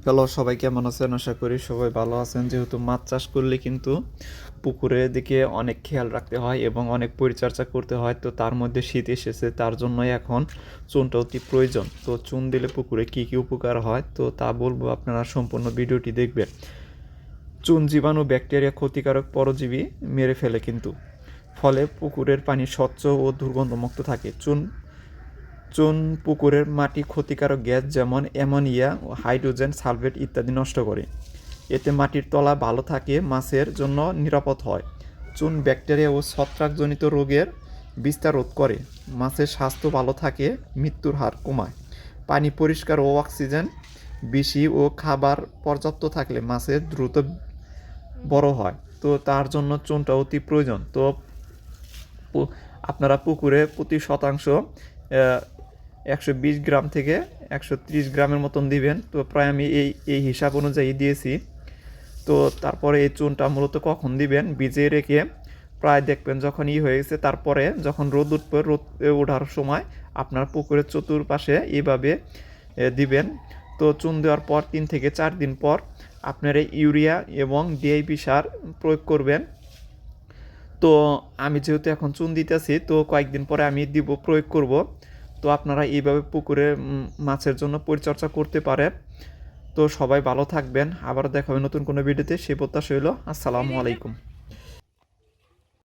Hello, সবাই কেমন আছেন? আশা করি সবাই ভালো আছেন। যেহেতু মাছ চাষ করলে কিন্তু পুকুরের দিকে অনেক খেয়াল রাখতে হয় এবং অনেক পরিচর্যা করতে হয়। তো তার মধ্যে শীত এসেছে, তার জন্যই এখন চুনটা অতি প্রয়োজন। তো চুন দিলে পুকুরে কী কী উপকার হয় তো তা বলবো, আপনারা সম্পূর্ণ ভিডিওটি দেখবেন। চুন জীবাণু, ব্যাকটেরিয়া, ক্ষতিকারক পরজীবী মেরে ফেলে কিন্তু, ফলে পুকুরের পানি স্বচ্ছ ও দুর্গন্ধমুক্ত থাকে। চুন পুকুরের মাটি ক্ষতিকারক গ্যাস যেমন অ্যামোনিয়া ও হাইড্রোজেন সালফেট ইত্যাদি নষ্ট করে। এতে মাটির তলা ভালো থাকে, মাছের জন্য নিরাপদ হয়। চুন ব্যাকটেরিয়া ও ছত্রাকজনিত রোগের বিস্তার রোধ করে। মাছের স্বাস্থ্য ভালো থাকে, মৃত্যুর হার কমায়। পানি পরিষ্কার ও অক্সিজেন বেশি ও খাবার পর্যাপ্ত থাকলে মাছের দ্রুত বড় হয়। তো তার জন্য চুনটা অতি প্রয়োজন। তো আপনারা পুকুরে প্রতি শতাংশ 120 গ্রাম থেকে 130 গ্রামের মতন দিবেন। তো প্রায় আমি এই হিসাব অনুযায়ী দিয়েছি। তো তারপরে এই চুনটা মূলত কখন দিবেন, ভিজিয়ে রেখে প্রায় দেখবেন যখন হয়ে গেছে, তারপরে যখন রোদ উঠবে, রোদ ওঠার সময় আপনার পুকুরের চতুর্পাশে এইভাবে দিবেন। তো চুন দেওয়ার পর 3 থেকে 4 দিন পর আপনারা ইউরিয়া এবং ডিএপি সার প্রয়োগ করবেন। তো আমি যেহেতু এখন চুন দিতেছি, তো কয়েকদিন পরে আমি প্রয়োগ করব। তো আপনারা এইভাবে পুকুরে মাছের জন্য পরিচর্যা করতে পারেন। তো সবাই ভালো থাকবেন, আবার দেখা হবে নতুন কোনো ভিডিওতে। সেই প্রত্যাশা হইল। আসসালামু আলাইকুম।